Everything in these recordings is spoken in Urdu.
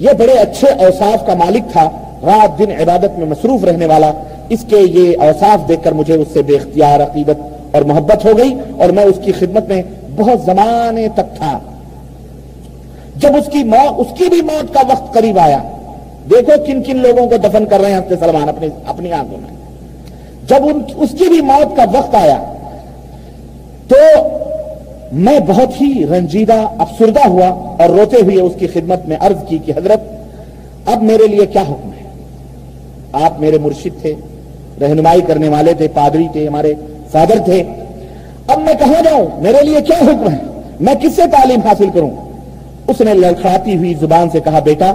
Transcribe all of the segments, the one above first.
یہ بڑے اچھے اوصاف کا مالک تھا، رات دن عبادت میں مصروف رہنے والا، اس کے یہ اوصاف دیکھ کر مجھے اس سے بے اختیار عقیدت اور محبت ہو گئی، اور میں اس کی خدمت میں بہت زمانے تک تھا۔ جب اس کی بھی موت کا وقت قریب آیا، دیکھو کن کن لوگوں کو دفن کر رہے ہیں حضرت سلمان اپنی آنکھوں میں۔ جب اس کی بھی موت کا وقت آیا تو میں بہت ہی رنجیدہ افسردہ ہوا اور روتے ہوئے اس کی خدمت میں عرض کی کہ حضرت اب میرے لیے کیا حکم ہے؟ آپ میرے مرشد تھے، رہنمائی کرنے والے تھے، پادری تھے، ہمارے فادر تھے، اب میں کہاں جاؤں؟ میرے لیے کیا حکم ہے؟ میں کس سے تعلیم حاصل کروں؟ اس نے لڑکھڑاتی ہوئی زبان سے کہا، بیٹا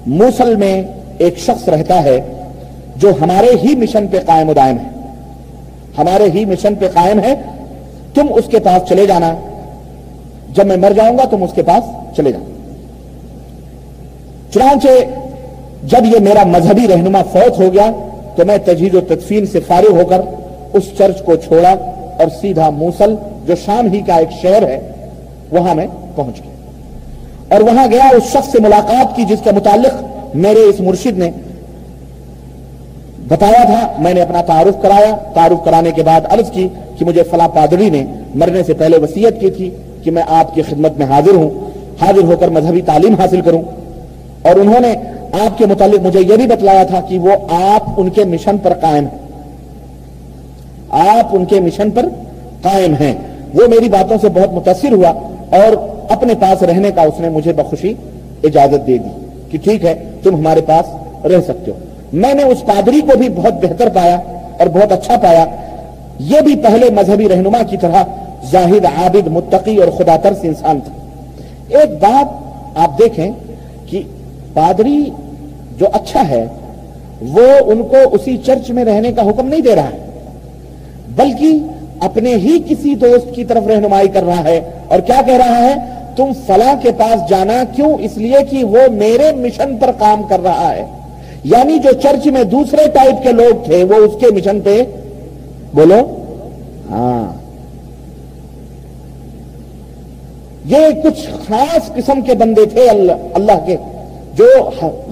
موصل میں ایک شخص رہتا ہے جو ہمارے ہی مشن پہ قائم و دائم ہے، ہمارے ہی مشن پہ قائم ہے، تم اس کے پاس چلے جانا، جب میں مر جاؤں گا تم اس کے پاس چلے جانا۔ چنانچہ جب یہ میرا مذہبی رہنما فوت ہو گیا تو میں تجہیز و تدفین سے فارغ ہو کر اس چرچ کو چھوڑا اور سیدھا موصل جو شام ہی کا ایک شہر ہے وہاں میں پہنچ گیا، اور وہاں گیا، اس شخص سے ملاقات کی جس کے متعلق میرے اس مرشد نے بتایا تھا۔ میں نے اپنا تعارف کرایا، تعارف کرانے کے بعد عرض کی کہ مجھے فلاں پادری نے مرنے سے پہلے وصیت کی تھی کہ میں آپ کی خدمت میں حاضر ہوں، حاضر ہو کر مذہبی تعلیم حاصل کروں، اور انہوں نے آپ کے متعلق مجھے یہ بھی بتلایا تھا کہ وہ آپ ان کے مشن پر قائم ہیں، آپ ان کے مشن پر قائم ہیں۔ وہ میری باتوں سے بہت متاثر ہوا اور اپنے پاس رہنے کا اس نے مجھے بخوشی اجازت دے دی کہ ٹھیک ہے تم ہمارے پاس رہ سکتے ہو۔ میں نے اس پادری کو بھی بہت بہتر پایا اور بہت اچھا پایا، یہ بھی پہلے مذہبی رہنما کی طرح زاہد، عابد، متقی اور خدا ترس انسان تھا۔ ایک بات آپ دیکھیں کہ پادری جو اچھا ہے وہ ان کو اسی چرچ میں رہنے کا حکم نہیں دے رہا ہے، بلکہ اپنے ہی کسی دوست کی طرف رہنمائی کر رہا ہے، اور کیا کہہ رہا ہے؟ تم فلاں کے پاس جانا، کیوں؟ اس لیے کہ وہ میرے مشن پر کام کر رہا ہے۔ یعنی جو چرچ میں دوسرے ٹائپ کے لوگ تھے وہ اس کے مشن پہ، بولو ہاں، یہ کچھ خاص قسم کے بندے تھے اللہ کے، جو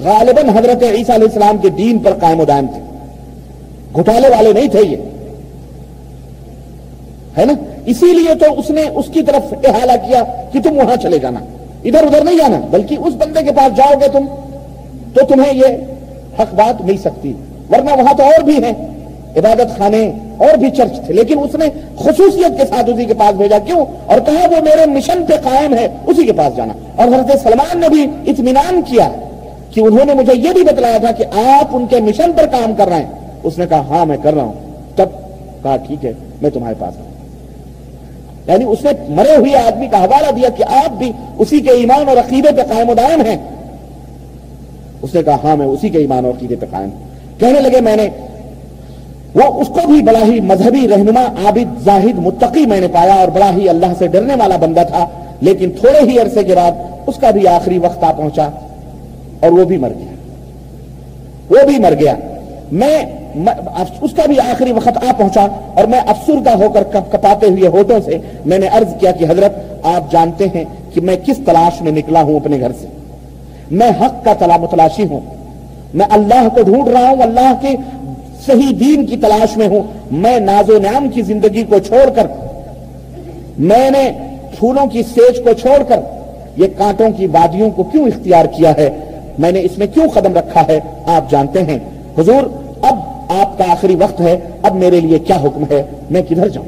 غالباً حضرت عیسیٰ علیہ السلام کے دین پر قائم و دائم تھے، گھٹالے والے نہیں تھے، یہ ہے نا۔ اسی لیے تو اس نے اس کی طرف احالہ کیا کہ تم وہاں چلے جانا، ادھر ادھر نہیں جانا، بلکہ اس بندے کے پاس جاؤ گے تم تو تمہیں یہ حق بات مل سکتی، ورنہ وہاں تو اور بھی ہیں عبادت خانے اور بھی چرچ تھے، لیکن اس نے خصوصیت کے ساتھ اسی کے پاس بھیجا، کیوں؟ اور کہا وہ میرے مشن پہ قائم ہے، اسی کے پاس جانا۔ اور حضرت سلمان نے بھی اطمینان کیا کہ انہوں نے مجھے یہ بھی بتلایا تھا کہ آپ ان کے مشن پر کام کر رہے ہیں۔ اس نے کہا ہاں میں کر رہا ہوں، تب کہا ٹھیک ہے میں تمہارے پاس آؤں۔ یعنی اس نے مرے ہوئے آدمی کا حوالہ دیا کہ آپ بھی اسی کے ایمان اور عقیدے پہ قائم و دائم ہیں۔ اس نے کہا ہاں میں اسی کے ایمان اور عقیدے پہ قائم ہوں۔ کہنے لگے میں نے وہ اس کو بھی بڑا ہی مذہبی رہنما، عابد، زاہد، متقی میں نے پایا، اور بڑا ہی اللہ سے ڈرنے والا بندہ تھا، لیکن تھوڑے ہی عرصے کے بعد اس کا بھی آخری وقت آ پہنچا اور وہ بھی مر گیا، وہ بھی مر گیا۔ اس کا بھی آخری وقت آ پہنچا اور میں افسردہ ہو کر کپاتے ہوئے ہونٹوں سے میں نے عرض کیا کہ حضرت آپ جانتے ہیں کہ میں کس تلاش میں نکلا ہوں اپنے گھر سے، میں حق کا متلاشی ہوں، میں اللہ کو ڈھونڈ رہا ہوں، اللہ کے صحیح دین کی تلاش میں ہوں۔ میں ناز و نعم کی زندگی کو چھوڑ کر، میں نے پھولوں کی سیج کو چھوڑ کر یہ کانٹوں کی وادیوں کو کیوں اختیار کیا ہے، میں نے اس میں کیوں قدم رکھا ہے، آپ جانتے ہیں حضور۔ اب آپ کا آخری وقت ہے، اب میرے لیے کیا حکم ہے، میں کدھر جاؤں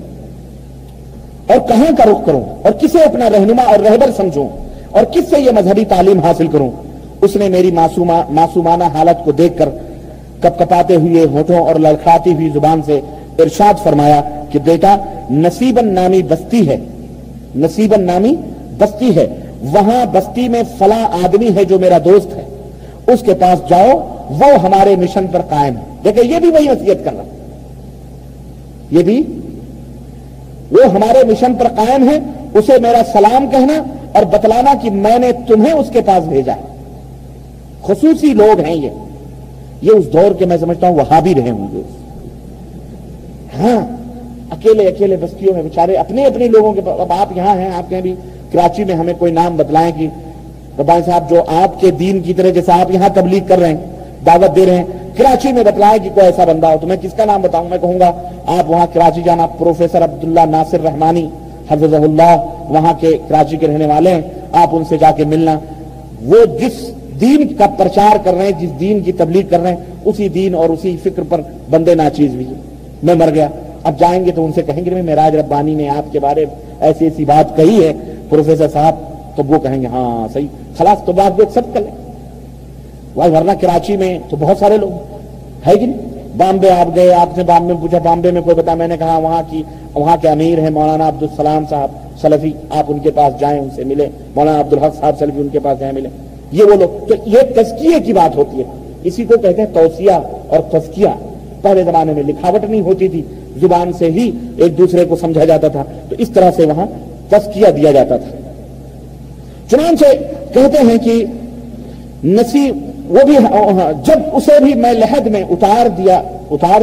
اور کہاں کا رخ کروں اور کسے اپنا رہنما اور رہبر سمجھوں اور کس سے یہ مذہبی تعلیم حاصل کروں؟ اس نے میری معصومانہ حالت کو دیکھ کر کپکپاتے ہوئے ہونٹوں اور لڑکھڑاتی ہوئی زبان سے ارشاد فرمایا کہ بیٹا نصیبن نامی بستی ہے، نصیبن نامی بستی ہے، وہاں بستی میں فلاں آدمی ہے جو میرا دوست ہے، اس کے پاس جاؤ، وہ ہمارے مشن پر قائم ہے۔ دیکھیں یہ بھی وہی وصیت کر رہا، یہ بھی وہ ہمارے مشن پر قائم ہے، اسے میرا سلام کہنا اور بتلانا کہ میں نے تمہیں اس کے پاس بھیجا ہے۔ خصوصی لوگ ہیں یہ اس دور کے میں سمجھتا ہوں وہاں بھی رہے ہوں گے، ہاں اکیلے اکیلے بستیوں میں بیچارے اپنے اپنے لوگوں کے۔ اب آپ یہاں ہیں، آپ کہیں بھی کراچی میں ہمیں کوئی نام بتلائیں کہ ربانی صاحب جو آپ کے دین کی طرح جیسا آپ یہاں تبلیغ کر رہے ہیں, دعوت دے رہے ہیں, کراچی میں بتلائیں کہ کوئی ایسا بندہ ہو تو میں کس کا نام بتاؤں؟ میں کہوں گا آپ وہاں کراچی جانا, پروفیسر عبداللہ ناصر رحمانی حفظہ اللہ وہاں کے کراچی کے رہنے والے ہیں, آپ ان سے جا کے ملنا. وہ جس دین کا پرچار کر رہے ہیں, جس دین کی تبلیغ کر رہے ہیں, اسی دین اور اسی فکر پر بندے ناچیز بھی. میں مر گیا, اب جائیں گے تو ان سے کہیں گے معراج ربانی نے آپ کے بارے ایسی ایسی بات کہی ہے پروفیسر صاحب, تو وہ کہیں گے ہاں صحیح, خلاص تو بات وہ ایکسپٹ کر لیں. ورنہ کراچی میں تو بہت سارے لوگ ہے کہ نہیں. بامبے آپ گئے, آپ نے بامبے میں پوچھا بامبے میں کوئی بتا, میں نے کہا وہاں کے امیر ہیں مولانا عبدالسلام صاحب سلفی, آپ ان کے پاس جائیں, ان سے ملیں. مولانا عبدالحق صاحب سلفی, ان کے پاس جائیں ملیں. یہ وہ لوگ, تو یہ تزکیے کی بات ہوتی ہے, اسی کو کہتے ہیں توصیہ اور تزکیہ. پہلے زمانے میں لکھاوٹ نہیں ہوتی تھی, زبان سے ہی ایک دوسرے کو سمجھا جاتا تھا, تو اس طرح سے وہاں تزکیہ دیا جاتا تھا. چنانچہ کہتے ہیں کہ نصیب وہ بھی جب اسے بھی میں لحد میں اتار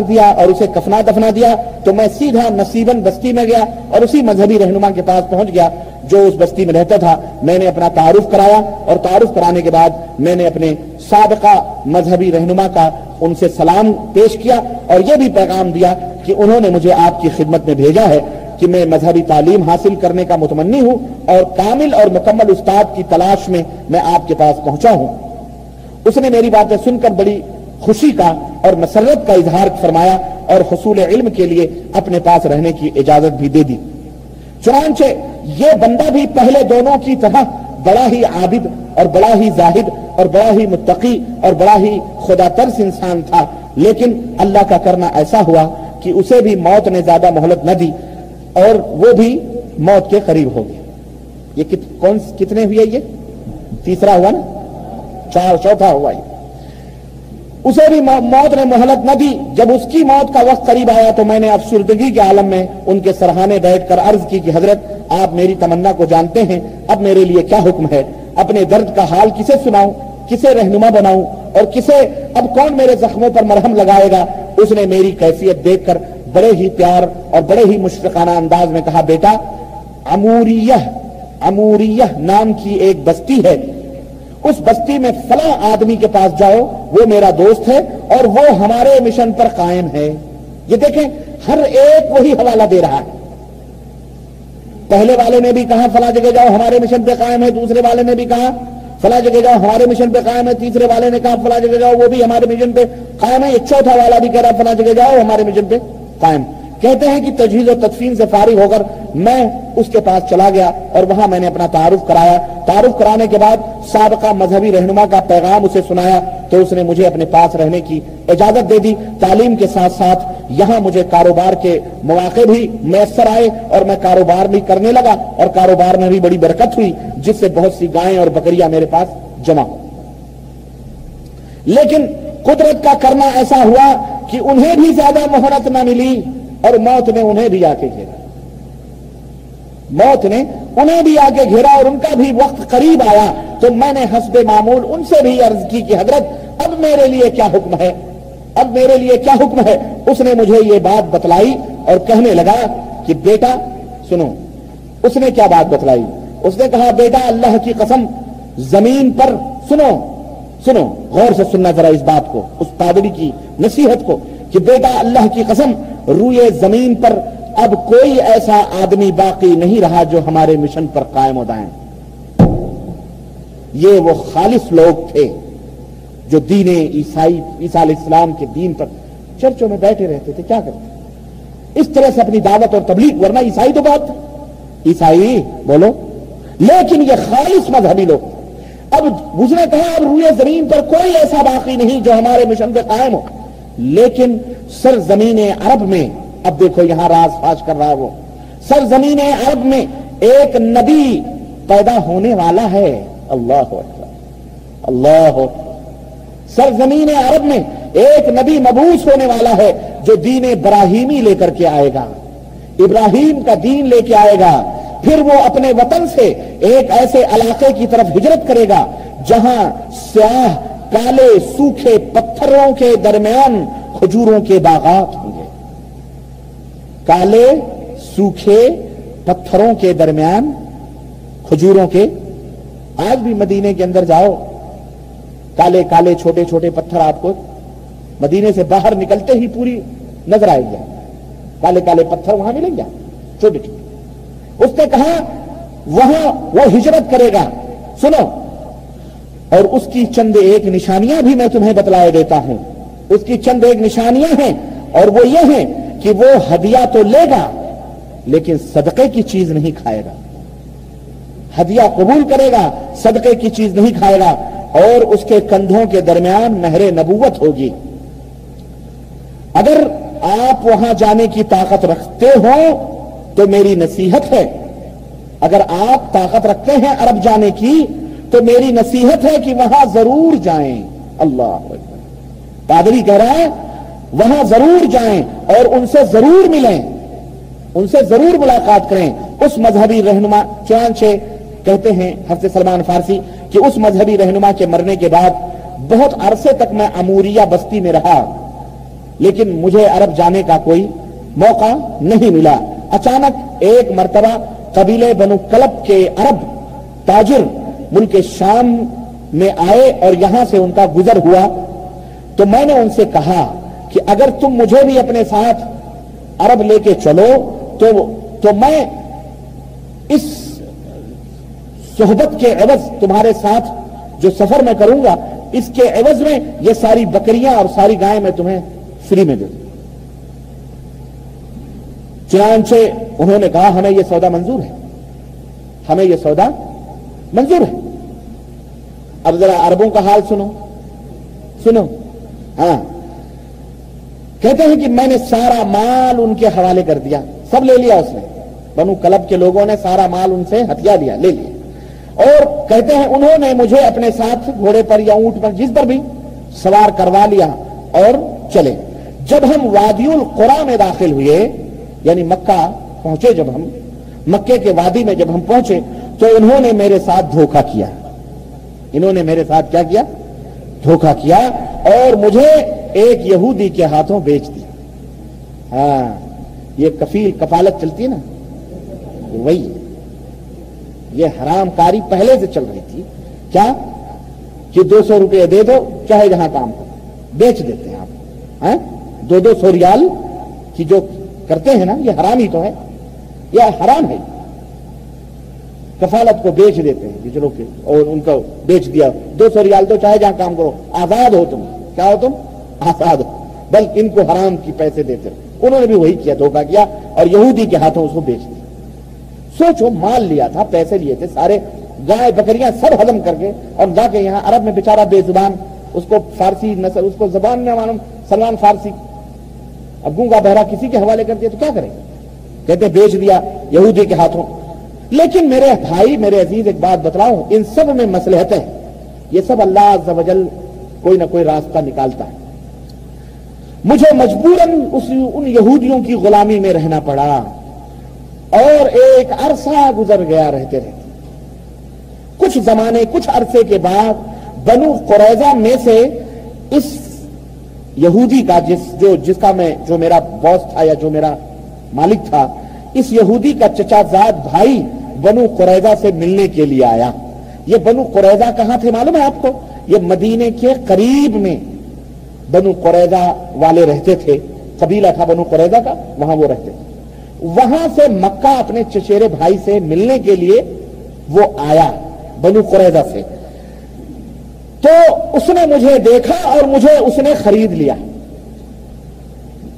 دیا اور اسے کفنا دفنا دیا, تو میں سیدھا نصیباً بستی میں گیا اور اسی مذہبی رہنما کے پاس پہنچ گیا جو اس بستی میں رہتا تھا. میں نے اپنا تعارف کرایا, اور تعارف کرانے کے بعد میں نے اپنے سابقہ مذہبی رہنما کا ان سے سلام پیش کیا, اور یہ بھی پیغام دیا کہ انہوں نے مجھے آپ کی خدمت میں بھیجا ہے کہ میں مذہبی تعلیم حاصل کرنے کا متمنی ہوں, اور کامل اور مکمل استاد کی تلاش میں میں آپ کے پاس پہنچا ہوں. اس نے میری باتیں سن کر بڑی خوشی کا اور مسرت کا اظہار فرمایا, اور حصول علم کے لیے اپنے پاس رہنے کی اجازت بھی دے دی. چنانچہ یہ بندہ بھی پہلے دونوں کی طرح بڑا ہی عابد اور بڑا ہی زاہد اور بڑا ہی متقی اور بڑا ہی خدا ترس انسان تھا, لیکن اللہ کا کرنا ایسا ہوا کہ اسے بھی موت نے زیادہ مہلت نہ دی, اور وہ بھی موت کے قریب ہو گیا. یہ کتنے ہوئے؟ یہ تیسرا ہوا نا, چوتھا ہوا. اسے بھی موت نے مہلت نہ دی. جب اس کی موت کا وقت قریب آیا تو میں نے افسردگی کے عالم میں ان کے سرہانے بیٹھ کر عرض کی کہ حضرت آپ میری تمنا کو جانتے ہیں, اب میرے لیے کیا حکم ہے؟ اپنے درد کا حال کسے سناؤں, کسے رہنما بناؤں, اور اب کون میرے زخموں پر مرہم لگائے گا؟ اس نے میری کیفیت دیکھ کر بڑے ہی پیار اور بڑے ہی مشفقانہ انداز میں کہا, بیٹا عموریہ نام کی ایک بستی ہے, اس بستی میں فلاں آدمی کے پاس جاؤ, وہ میرا دوست ہے اور وہ ہمارے مشن پر قائم ہے. یہ دیکھیں ہر ایک وہی حوالہ دے رہا ہے. پہلے والے نے بھی کہا فلاں جگہ جاؤ ہمارے مشن پہ قائم ہے, دوسرے والے نے بھی کہا فلاں جگہ جاؤ ہمارے مشن پہ قائم ہے, تیسرے والے نے کہا فلاں جگہ جاؤ وہ بھی ہمارے مشن پہ قائم ہے, یہ چوتھا والا بھی کہہ رہا فلاں جگہ جاؤ ہمارے مشن پہ قائم. کہتے ہیں کہ تجہیز و تدفین سے فارغ ہو کر میں اس کے پاس چلا گیا اور وہاں میں نے اپنا تعارف کرایا. تعارف کرانے کے بعد سابقہ مذہبی رہنما کا پیغام اسے سنایا تو اس نے مجھے اپنے پاس رہنے کی اجازت دے دی. تعلیم کے ساتھ ساتھ یہاں مجھے کاروبار کے مواقع بھی میسر آئے اور میں کاروبار بھی کرنے لگا, اور کاروبار میں بھی بڑی برکت ہوئی جس سے بہت سی گائیں اور بکریاں میرے پاس جمع ہو. لیکن قدرت کا کرنا ایسا ہوا کہ انہیں بھی زیادہ مہلت نہ ملی اور موت نے انہیں بھی آ کے گھیرا. موت نے انہیں بھی آ کے گھیرا اور ان کا بھی وقت قریب آیا تو میں نے حسب معمول ان سے بھی عرض کی کہ حضرت اب میرے لیے کیا حکم ہے, اب میرے لیے کیا حکم ہے. اس نے مجھے یہ بات بتلائی اور کہنے لگا کہ بیٹا سنو. اس نے کیا بات بتلائی؟ اس نے کہا بیٹا اللہ کی قسم زمین پر سنو غور سے سننا ذرا اس بات کو, اس پادری کی نصیحت کو, کہ بیٹا اللہ کی قسم روئے زمین پر اب کوئی ایسا آدمی باقی نہیں رہا جو ہمارے مشن پر قائم ہو دائیں. یہ وہ خالص لوگ تھے جو دین عیسیٰ علیہ السلام کے دین پر چرچوں میں بیٹھے رہتے تھے. کیا کرتے اس طرح سے اپنی دعوت اور تبلیغ, ورنہ عیسائی تو بہت عیسائی بولو, لیکن یہ خالص مذہبی لوگ. اب اس نے کہا اب روئے زمین پر کوئی ایسا باقی نہیں جو ہمارے مشن پہ قائم ہو. لیکن سرزمین عرب میں, اب دیکھو یہاں راز فاش کر رہا, وہ سرزمین عرب میں ایک نبی پیدا ہونے والا ہے. اللہ اکبر, اللہ اکبر. سرزمین عرب میں ایک نبی مبعوث ہونے والا ہے جو دین ابراہیمی لے کر کے آئے گا, ابراہیم کا دین لے کے آئے گا. پھر وہ اپنے وطن سے ایک ایسے علاقے کی طرف ہجرت کرے گا جہاں سیاہ کالے سوکھے پتھروں کے درمیان کھجوروں کے باغات ہوں گے. کالے سوکھے پتھروں کے درمیان کھجوروں کے, آج بھی مدینے کے اندر جاؤ، کالے کالے چھوٹے چھوٹے پتھر آپ کو مدینے سے باہر نکلتے ہی پوری نظر آئے گا، کالے کالے پتھر وہاں ملیں گے چھوٹے چھوٹے۔ اس نے کہا وہاں وہ ہجرت کرے گا، سنو، اور اس کی چند ایک نشانیاں بھی میں تمہیں بتلائے دیتا ہوں۔ اس کی چند ایک نشانیاں ہیں، اور وہ یہ ہیں کہ وہ ہدیہ تو لے گا لیکن صدقے کی چیز نہیں کھائے گا، ہدیہ قبول کرے گا، صدقے کی چیز نہیں کھائے گا، اور اس کے کندھوں کے درمیان مہر نبوت ہوگی۔ اگر آپ وہاں جانے کی طاقت رکھتے ہو تو میری نصیحت ہے، اگر آپ طاقت رکھتے ہیں عرب جانے کی تو میری نصیحت ہے کہ وہاں ضرور جائیں۔ اللہ اکبر، پادری کہہ رہا ہے وہاں ضرور جائیں اور ان سے ضرور ملیں، ان سے ضرور ملاقات کریں۔ اس مذہبی رہنما، چنانچہ کہتے ہیں حضرت سلمان فارسی کہ اس مذہبی رہنما کے مرنے کے بعد بہت عرصے تک میں اموریہ بستی میں رہا لیکن مجھے عرب جانے کا کوئی موقع نہیں ملا۔ اچانک ایک مرتبہ قبیلے بنو کلب کے عرب تاجر ملک شام میں آئے اور یہاں سے ان کا گزر ہوا، تو میں نے ان سے کہا کہ اگر تم مجھے بھی اپنے ساتھ عرب لے کے چلو تو میں اس صحبت کے عوض تمہارے ساتھ جو سفر میں کروں گا اس کے عوض میں یہ ساری بکریاں اور ساری گائیں میں تمہیں فری میں دے دوں۔ چنانچہ انہوں نے کہا ہمیں یہ سودا منظور ہے، ہمیں یہ سودا منظور ہے۔ اب ذرا عربوں کا حال سنو۔ ہاں، کہتے ہیں کہ میں نے سارا مال ان کے حوالے کر دیا، سب لے لیا اس نے، بنو کلب کے لوگوں نے سارا مال ان سے ہتھیا لیا، لے لیا، اور کہتے ہیں انہوں نے مجھے اپنے ساتھ گھوڑے پر یا اونٹ پر جس پر بھی سوار کروا لیا اور چلے۔ جب ہم وادی القرا میں داخل ہوئے، یعنی مکہ پہنچے، جب ہم مکے کے وادی میں جب ہم پہنچے تو انہوں نے میرے ساتھ دھوکہ کیا، انہوں نے میرے ساتھ کیا کیا؟ دھوکہ کیا، اور مجھے ایک یہودی کے ہاتھوں بیچ دیا۔ ہاں، یہ کفیل کفالت چلتی ہے نا، وہی یہ حرام کاری پہلے سے چل رہی تھی، کیا کہ 200 روپے دے دو چاہے جہاں کام کرو، بیچ دیتے ہیں آپ، ہاں 200 ریال کی جو کرتے ہیں نا، یہ حرام ہی تو ہے، یہ حرام ہے، کفالت کو بیچ دیتے ہیں کہ چلو کہ، اور ان کو بیچ دیا، 200 ریال دو چاہے جہاں کام کرو، آزاد ہو تم، کیا ہو تم؟ آزاد ہو، بلکہ ان کو حرام کی پیسے دیتے رہو۔ انہوں نے بھی وہی کیا، دھوکہ کیا اور یہودی کے ہاتھوں اس کو بیچ دیا۔ سوچو، مال لیا تھا، پیسے لیے تھے، سارے گائے بکریاں سب ہضم کر کے، اور جا کے یہاں عرب میں بیچارہ بے زبان، اس کو فارسی نسل، اس کو زبان میں معلوم، سلمان فارسی، اب گونگا بہرا کسی کے حوالے کر دیا تو کیا کرے؟ کہتے بیچ دیا یہودی کے ہاتھوں۔ لیکن میرے بھائی، میرے عزیز، ایک بات بتلاؤں، ان سب میں مصلحت ہے، یہ سب اللہ عز و جل کوئی نہ کوئی راستہ نکالتا ہے۔ مجھے مجبوراً ان یہودیوں کی غلامی میں رہنا پڑا، اور ایک عرصہ گزر گیا رہتے رہتے۔ کچھ زمانے، کچھ عرصے کے بعد بنو قریظہ میں سے اس یہودی کا جو میرا باس تھا یا جو میرا مالک تھا، اس یہودی کا چچا زاد بھائی بنو قریظہ سے ملنے کے لیے آیا۔ یہ بنو قریظہ کہاں تھے معلوم ہے آپ کو؟ یہ مدینے کے قریب میں بنو قریظہ والے رہتے تھے، قبیلہ تھا بنو قریظہ کا، وہاں وہ رہتے تھے۔ وہاں سے مکہ اپنے چچیرے بھائی سے ملنے کے لیے وہ آیا بنو قریظہ سے، تو اس نے مجھے دیکھا اور مجھے اس نے خرید لیا،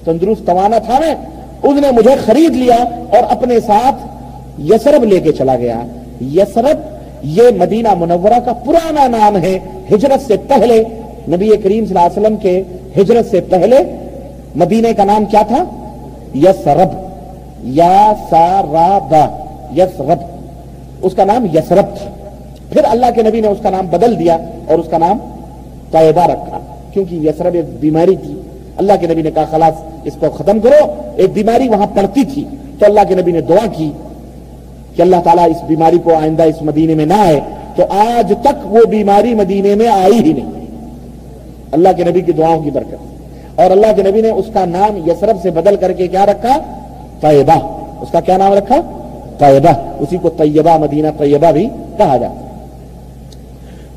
تندرست توانا تھا میں، اس نے مجھے خرید لیا اور اپنے ساتھ یثرب لے کے چلا گیا۔ یثرب یہ مدینہ منورہ کا پرانا نام ہے، ہجرت سے پہلے، نبی کریم صلی اللہ علیہ وسلم کے ہجرت سے پہلے مدینے کا نام کیا تھا؟ یثرب، یا سارابا، یثرب، اس کا نام یثرب تھا۔ پھر اللہ کے نبی نے اس کا نام بدل دیا اور اس کا نام طیبہ رکھا، کیونکہ یثرب ایک بیماری تھی، اللہ کے نبی نے کہا خلاص اس کو ختم کرو، ایک بیماری وہاں پڑتی تھی، تو اللہ کے نبی نے دعا کی کہ اللہ تعالیٰ اس بیماری کو آئندہ اس مدینے میں نہ آئے، تو آج تک وہ بیماری مدینے میں آئی ہی نہیں، اللہ کے نبی کی دعاؤں کی برکت، اور اللہ کے نبی نے اس کا نام یثرب سے بدل کر کے کیا رکھا؟ طیبہ۔ اس کا کیا نام رکھا؟ طیبہ، اسی کو طیبہ، مدینہ طیبہ بھی کہا جاتا ہے۔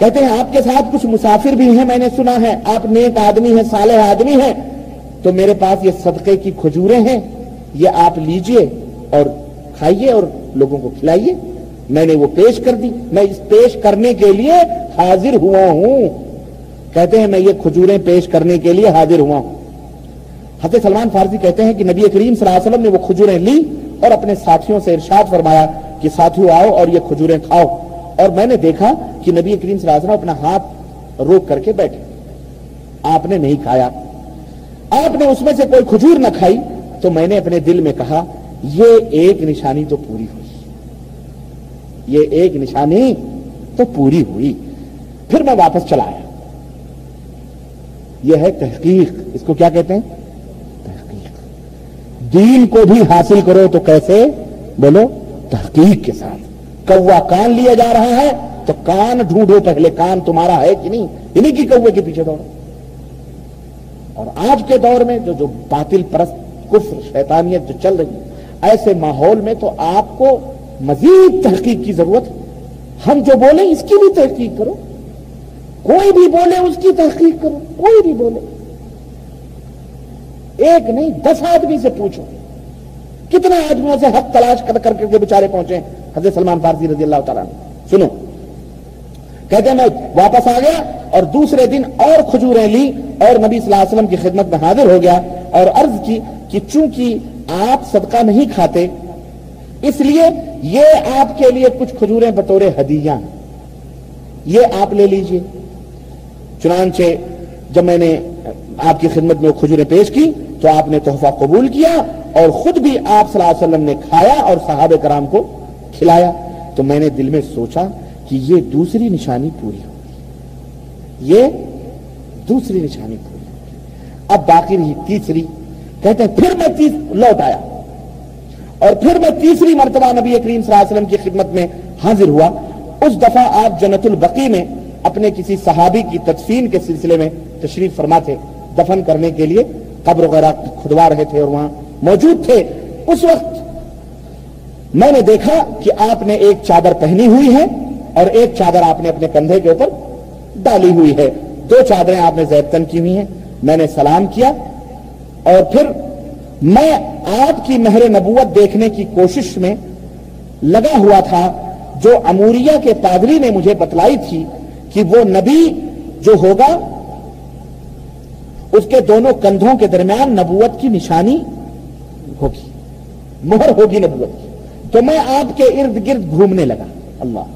کہتے ہیں آپ کے ساتھ کچھ مسافر بھی ہیں، میں نے سنا ہے آپ نیک آدمی ہیں، صالح آدمی ہیں، تو میرے پاس یہ صدقے کی کھجوریں ہیں، یہ آپ لیجئے اور کھائیے اور لوگوں کو کھلائیے۔ میں نے وہ پیش کر دی، میں اس پیش کرنے کے لیے حاضر ہوا ہوں۔ کہتے ہیں میں یہ کھجوریں پیش کرنے کے لیے حاضر ہوا ہوں۔ حضرت سلمان فارسی کہتے ہیں کہ نبی کریم صلی اللہ علیہ وسلم نے وہ کھجوریں لی اور اپنے ساتھیوں سے ارشاد فرمایا کہ ساتھیوں آؤ اور یہ کھجوریں کھاؤ، اور میں نے دیکھا کہ نبی کریم صلی اللہ علیہ وسلم اپنا ہاتھ روک کر کے بیٹھے، آپ نے نہیں کھایا، آپ نے اس میں سے کوئی کھجور نہ کھائی، تو میں نے اپنے دل میں کہا یہ ایک نشانی تو پوری ہوئی، یہ ایک نشانی تو پوری ہوئی۔ پھر میں واپس چلا آیا۔ یہ ہے تحقیق، اس کو کیا کہتے ہیں؟ تحقیق۔ دین کو بھی حاصل کرو تو کیسے؟ بولو، تحقیق کے ساتھ۔ کوا کان لیا جا رہا ہے تو کان ڈھونڈو پہلے، کان تمہارا ہے کہ نہیں، انہی کی کوے کے پیچھے دوڑو۔ اور آج کے دور میں جو باطل پرست کفر شیطانیت جو چل رہی ہے، ایسے ماحول میں تو آپ کو مزید تحقیق کی ضرورت ہے۔ ہم جو بولیں اس کی بھی تحقیق کرو، کوئی بھی بولے اس کی تحقیق کرو، کوئی بھی بولے، ایک نہیں 10 آدمی سے پوچھو، کتنے آدمیوں سے حق تلاش کر کر کے بیچارے پہنچے ہیں۔ حضرت سلمان فارسی رضی اللہ تعالیٰ عنہ سنو، کہتے ہیں میں واپس آ گیا اور دوسرے دن اور کھجوریں لی اور نبی صلی اللہ علیہ وسلم کی خدمت میں حاضر ہو گیا اور عرض کی کہ چونکہ آپ صدقہ نہیں کھاتے اس لیے یہ آپ کے لیے کچھ کھجوریں بطور ہدیہ ہیں، یہ آپ لے لیجئے۔ چنانچہ جب میں نے آپ کی خدمت میں وہ کھجوریں پیش کی تو آپ نے تحفہ قبول کیا اور خود بھی آپ صلی اللہ علیہ وسلم نے کھایا اور صحابہ کرام کو کھلایا۔ تو میں نے دل میں سوچا کہ یہ دوسری نشانی پوری ہوگی، یہ دوسری نشانی پوری ہوگی۔ اب باقی رہی تیسری۔ کہتے ہیں پھر میں لوٹ آیا اور پھر میں تیسری مرتبہ نبی کریم صلی اللہ علیہ وسلم کی خدمت میں حاضر ہوا۔ اس دفعہ آپ جنت البقیع میں اپنے کسی صحابی کی تدفین کے سلسلے میں تشریف فرما تھے، دفن کرنے کے لیے قبر وغیرہ کھدوا رہے تھے اور وہاں موجود تھے۔ اس وقت میں نے دیکھا کہ آپ نے ایک چادر پہنی ہوئی ہے اور ایک چادر آپ نے اپنے کندھے کے اوپر ڈالی ہوئی ہے، 2 چادریں آپ نے زیبتن کی ہوئی ہیں۔ میں نے سلام کیا اور پھر میں آپ کی مہر نبوت دیکھنے کی کوشش میں لگا ہوا تھا جو اموریہ کے پادری نے مجھے بتلائی تھی کہ وہ نبی جو ہوگا اس کے دونوں کندھوں کے درمیان نبوت کی نشانی ہوگی، مہر ہوگی نبوت کی۔ تو میں آپ کے ارد گرد گھومنے لگا، اللہ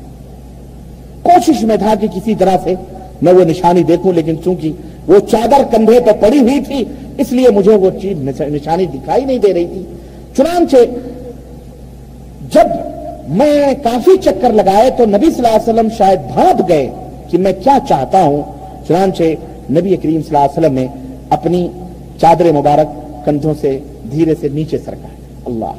کوشش میں تھا کہ کسی طرح سے میں وہ نشانی دیکھوں، لیکن چونکہ وہ چادر کندھے پہ پڑی ہوئی تھی اس لیے مجھے وہ چیز نشانی دکھائی نہیں دے رہی تھی۔ چنانچہ جب میں کافی چکر لگائے تو نبی صلی اللہ علیہ وسلم شاید بھانپ گئے کہ میں کیا چاہتا ہوں۔ چنانچہ نبی کریم صلی اللہ علیہ وسلم نے اپنی چادر مبارک کندھوں سے دھیرے سے نیچے سرکا، اللہ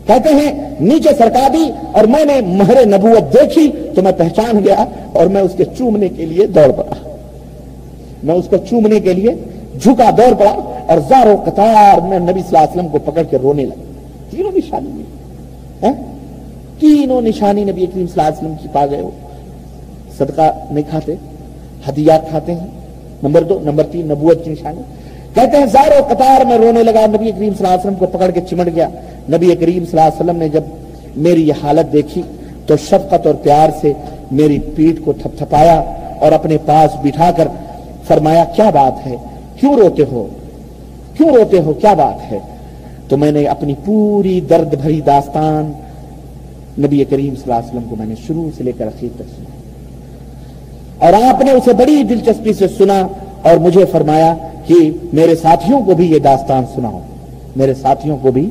کہتے ہیں نیچے سرکا دی اور میں نے مہر نبوت دیکھی تو میں پہچان گیا اور میں اس کے چومنے کے لیے دوڑ پڑا، میں اس کو چومنے کے لیے جھکا دوڑ پڑا اور زاروں قطار میں نبی صلی اللہ علیہ وسلم کو پکڑ کے رونے لگا۔ تینوں نشانی میں تینوں نشانی نبی کریم صلی اللہ علیہ وسلم کی پا گئے ہو۔ صدقہ نہیں کھاتے، ہدیات کھاتے ہیں، نمبر 2، نمبر 3 نبوت کی نشانی۔ کہتے ہیں زاروں قطار میں رونے لگا، نبی کریم صلی اللہ علیہ وسلم کو پکڑ کے چمٹ گیا۔ نبی کریم صلی اللہ علیہ وسلم نے جب میری یہ حالت دیکھی تو شفقت اور پیار سے میری پیٹھ کو تھپتھپایا اور اپنے پاس بٹھا کر فرمایا کیا بات ہے، کیوں روتے ہو، کیوں روتے ہو، کیا بات ہے؟ تو میں نے اپنی پوری درد بھری داستان نبی کریم صلی اللہ علیہ وسلم کو میں نے شروع سے لے کر اخیر تک سنا اور آپ نے اسے بڑی دلچسپی سے سنا اور مجھے فرمایا کہ میرے ساتھیوں کو بھی یہ داستان سناؤ۔ میرے ساتھیوں کو بھی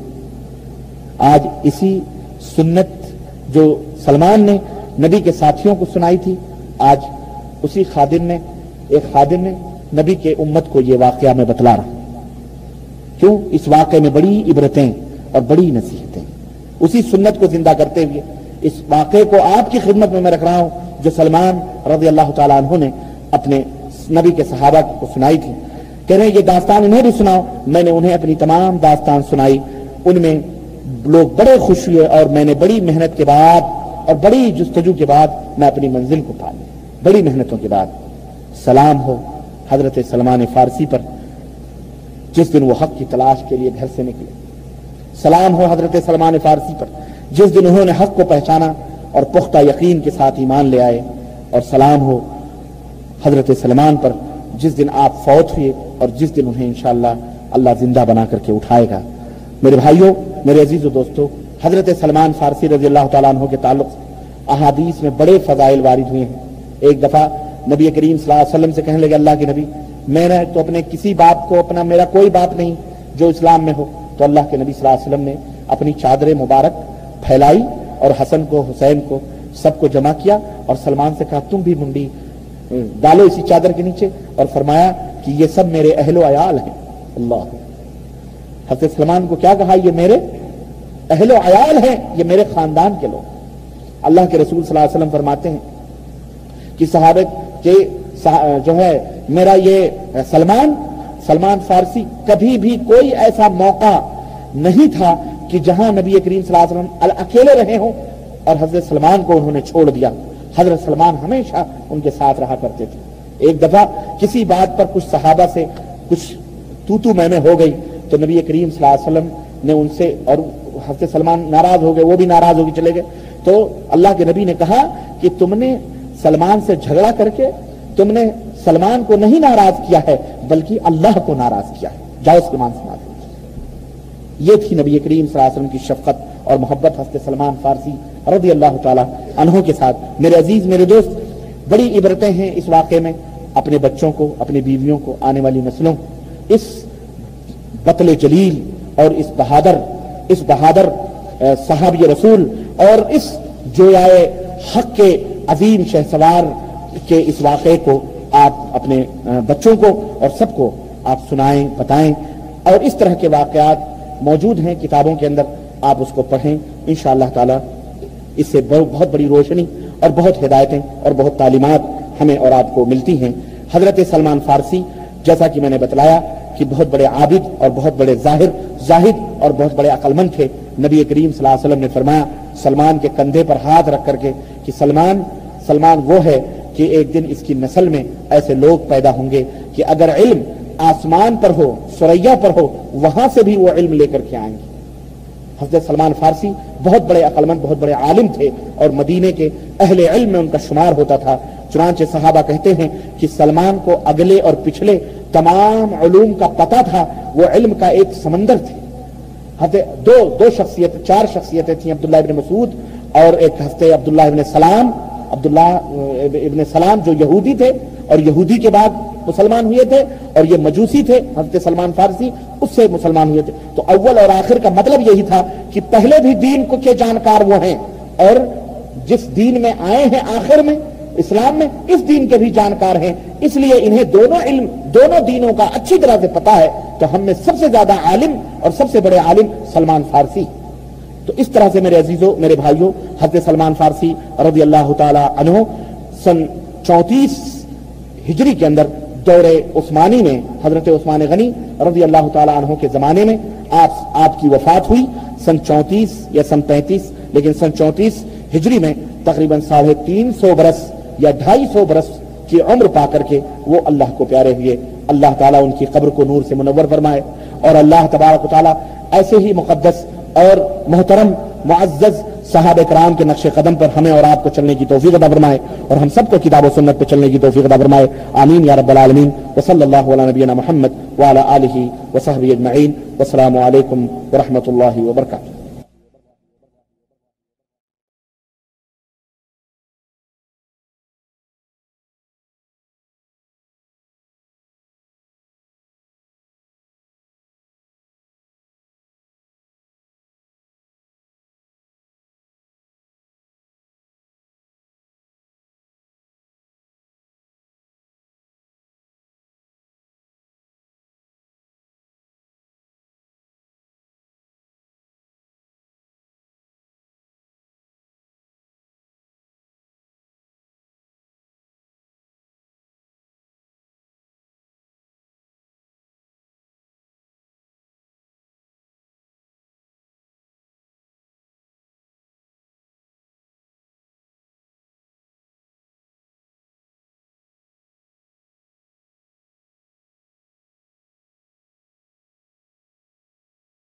آج اسی سنت جو سلمان نے نبی کے ساتھیوں کو سنائی تھی، آج اسی ایک خادم نے نبی کے امت کو یہ واقعہ میں بتلا رہا ہوں۔ کیوں؟ اس واقعے میں بڑی عبرتیں اور بڑی نصیحتیں، اسی سنت کو زندہ کرتے ہوئے اس واقعے کو آپ کی خدمت میں رکھ رہا ہوں جو سلمان رضی اللہ تعالیٰ عنہ نے اپنے نبی کے صحابہ کو سنائی تھی۔ کہہ رہے ہیں یہ داستان انہیں بھی سناؤ۔ میں نے انہیں اپنی تمام داستان سنائی، ان میں لوگ بڑے خوش ہوئے اور میں نے بڑی محنت کے بعد اور بڑی جستجو کے بعد میں اپنی منزل کو پا لیا، بڑی محنتوں کے بعد۔ سلام ہو حضرت سلمان فارسی پر جس دن وہ حق کی تلاش کے لیے گھر سے نکلے، سلام ہو حضرت سلمان فارسی پر جس دن انہوں نے حق کو پہچانا اور پختہ یقین کے ساتھ ایمان لے آئے، اور سلام ہو حضرت سلمان پر جس دن آپ فوت ہوئے اور جس دن انہیں انشاءاللہ اللہ زندہ بنا کر کے اٹھائے گا۔ میرے بھائیوں، میرے عزیز و دوستو، حضرت سلمان فارسی رضی اللہ تعالیٰ عنہ کے تعلق سے احادیث میں بڑے فضائل وارد ہوئے ہیں۔ ایک دفعہ نبی کریم صلی اللہ علیہ وسلم سے کہنے لگے، اللہ کے نبی، میں نے تو اپنے کسی باپ کو میرا کوئی باپ نہیں جو اسلام میں ہو۔ تو اللہ کے نبی صلی اللہ علیہ وسلم نے اپنی چادر مبارک پھیلائی اور حسن کو، حسین کو، سب کو جمع کیا اور سلمان سے کہا تم بھی منڈی ڈالو اسی چادر کے نیچے، اور فرمایا کہ یہ سب میرے اہل و عیال ہیں۔ اللہ، حضرت سلمان کو کیا کہا؟ یہ میرے اہل و عیال ہیں، یہ میرے خاندان کے لوگ۔ اللہ کے رسول صلی اللہ علیہ وسلم فرماتے ہیں کہ صحابہ کے جو ہے میرا یہ سلمان فارسی کبھی بھی کوئی ایسا موقع نہیں تھا کہ جہاں نبی کریم صلی اللہ علیہ وسلم اکیلے رہے ہوں اور حضرت سلمان کو انہوں نے چھوڑ دیا۔ حضرت سلمان ہمیشہ ان کے ساتھ رہا کرتے تھے۔ ایک دفعہ کسی بات پر کچھ صحابہ سے کچھ تو میں ہو گئی تو نبی کریم صلی اللہ علیہ وسلم نے ان سے، اور حضرت سلمان ناراض ہو گئے، وہ بھی ناراض ہو کے چلے گئے، تو اللہ کے نبی نے کہا کہ تم نے سلمان سے جھگڑا کر کے تم نے سلمان کو نہیں ناراض کیا ہے بلکہ اللہ کو ناراض کیا ہے، جاؤ سلمان سے معافی۔ یہ تھی نبی کریم صلی اللہ علیہ وسلم کی شفقت اور محبت حضرت سلمان فارسی رضی اللہ تعالی عنہ کے ساتھ۔ میرے عزیز، میرے دوست، بڑی عبرتیں ہیں اس واقعے میں، اپنے بچوں کو، اپنی بیویوں کو، آنے والی نسلوں کو اس بطل جلیل اور اس بہادر صحابی رسول اور اس جویائے حق کے عظیم شہسوار کے اس واقعے کو آپ اپنے بچوں کو اور سب کو آپ سنائیں، بتائیں، اور اس طرح کے واقعات موجود ہیں کتابوں کے اندر، آپ اس کو پڑھیں، انشاءاللہ تعالی اس سے بہت بڑی روشنی اور بہت ہدایتیں اور بہت تعلیمات ہمیں اور آپ کو ملتی ہیں۔ حضرت سلمان فارسی جیسا کہ میں نے بتلایا کہ بہت بڑے عابد اور بہت بڑے زاہد اور بہت بڑے عقل مند تھے۔ نبی کریم صلی اللہ علیہ وسلم نے فرمایا سلمان کے کندھے پر ہاتھ رکھ کر کے کہ سلمان وہ ہے کہ ایک دن اس کی نسل میں ایسے لوگ پیدا ہوں گے کہ اگر علم آسمان پر ہو، ثریا پر ہو، وہاں سے بھی وہ علم لے کر کے آئیں گے۔ حضرت سلمان فارسی بہت بڑے عقل مند، بہت بڑے عالم تھے اور مدینے کے اہل علم میں ان کا شمار ہوتا تھا۔ چنانچہ صحابہ کہتے ہیں کہ سلمان کو اگلے اور پچھلے تمام علوم کا پتہ تھا، وہ علم کا ایک سمندر تھے۔ چار شخصیتیں تھیں، عبداللہ ابن مسعود اور ایک ہستے عبداللہ ابن سلام جو یہودی تھے اور یہودی کے بعد مسلمان ہوئے تھے، اور یہ مجوسی تھے حضرت سلمان فارسی، اس سے مسلمان ہوئے تھے۔ تو اول اور آخر کا مطلب یہی تھا کہ پہلے بھی دین کو کے جانکار وہ ہیں اور جس دین میں آئے ہیں آخر میں اسلام میں اس دین کے بھی جانکار ہیں، اس لیے انہیں دونوں دینوں کا اچھی طرح سے پتہ ہے۔ تو ہم میں سب سے زیادہ عالم اور سب سے بڑے عالم سلمان فارسی۔ تو اس طرح سے میرے عزیزوں، میرے بھائیوں، حضرت سلمان فارسی رضی اللہ تعالی عنہ سن 34 ہجری کے اندر دور عثمانی میں حضرت عثمان غنی رضی اللہ تعالی عنہ کے زمانے میں آپ کی وفات ہوئی سن 34 یا سن 35، لیکن سن 34 ہجری میں تقریباً 350 برس یا 250 برس کی عمر پا کر کے وہ اللہ کو پیارے ہوئے۔ اللہ تعالیٰ ان کی قبر کو نور سے منور فرمائے، اور اللہ تبارک و تعالیٰ ایسے ہی مقدس اور محترم معزز صحابہ کرام کے نقش قدم پر ہمیں اور آپ کو چلنے کی توفیق عطا فرمائے، اور ہم سب کو کتاب و سنت پہ چلنے کی توفیق عطا فرمائے۔ آمین یا رب العالمین۔ وصلی اللہ علی نبینا محمد وعلی آلہ وصحبہ اجمعین۔ والسلام علیکم ورحمۃ اللہ وبرکاتہ۔